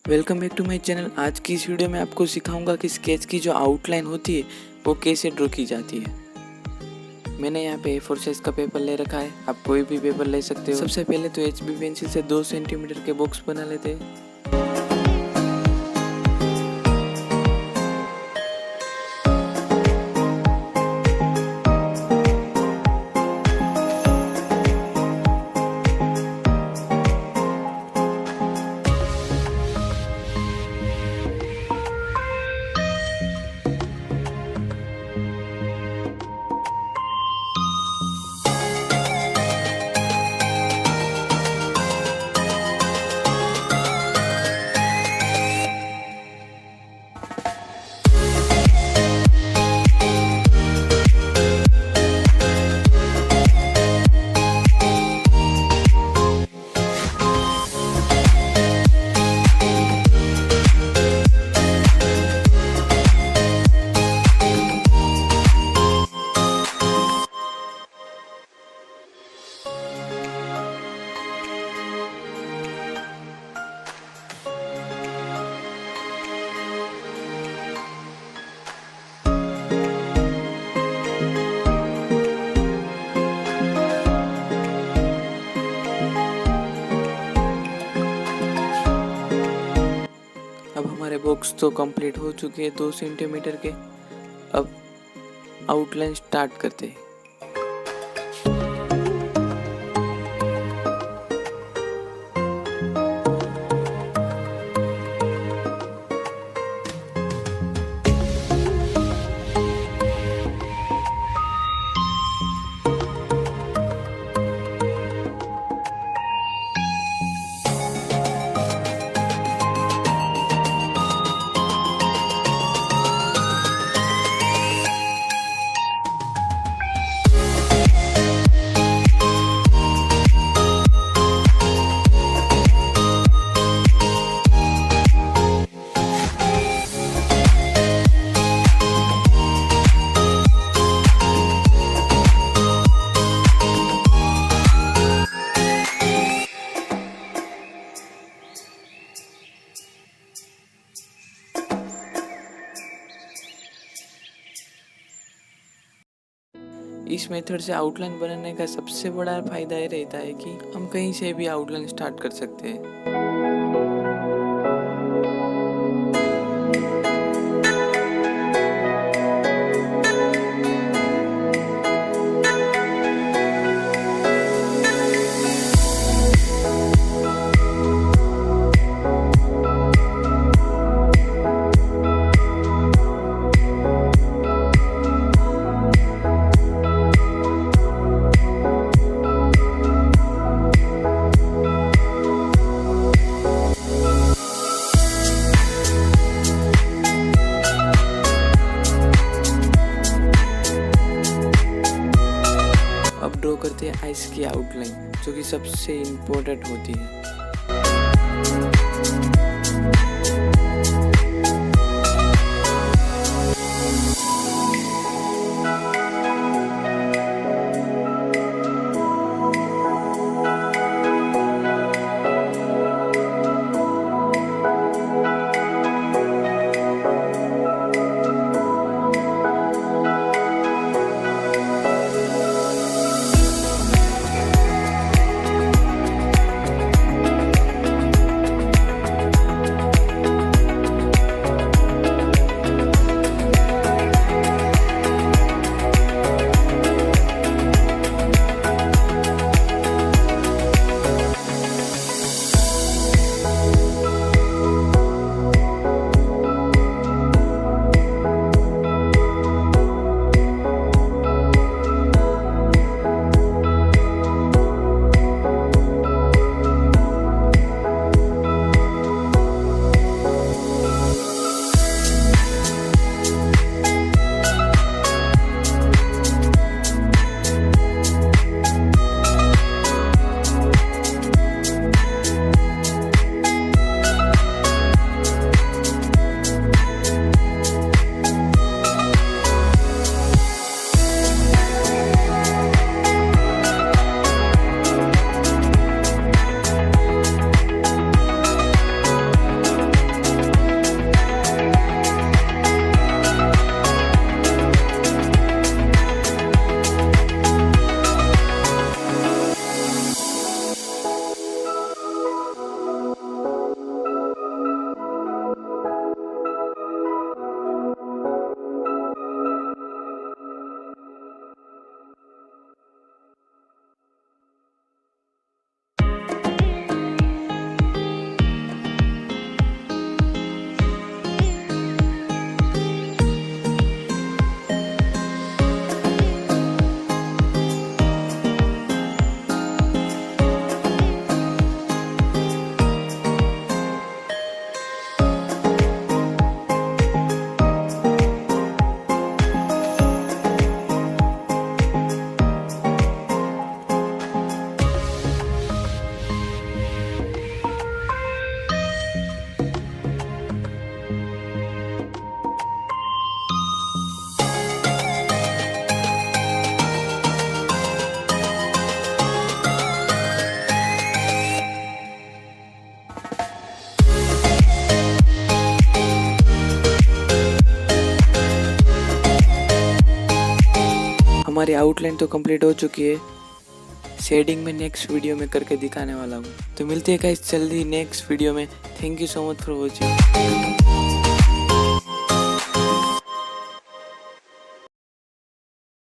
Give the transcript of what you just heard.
Welcome back to my channel. आज की इस वीडियो में आपको सिखाऊंगा कि स्केच की जो आउटलाइन होती है वो कैसे ड्रॉ की जाती है। मैंने यहाँ पे A4 साइज का पेपर ले रखा है, आप कोई भी पेपर ले सकते हो। सबसे पहले तो HB पेंसिल से 2 सेंटीमीटर के बॉक्स बना लेते हैं। अब हमारे बॉक्स तो कंप्लीट हो चुके हैं 2 सेंटीमीटर के। अब आउटलाइन स्टार्ट करते हैं। इस मेथड से आउटलाइन बनाने का सबसे बड़ा फायदा ये रहता है कि हम कहीं से भी आउटलाइन स्टार्ट कर सकते हैं। अब ड्रॉ करते हैं आइस की आउटलाइन, जो कि सबसे इम्पोर्टेंट होती है। हमारी आउटलाइन तो कंप्लीट हो चुकी है। शेडिंग में नेक्स्ट वीडियो में करके दिखाने वाला हूँ। तो मिलते हैं गाइस जल्दी नेक्स्ट वीडियो में। Thank you so much for watching.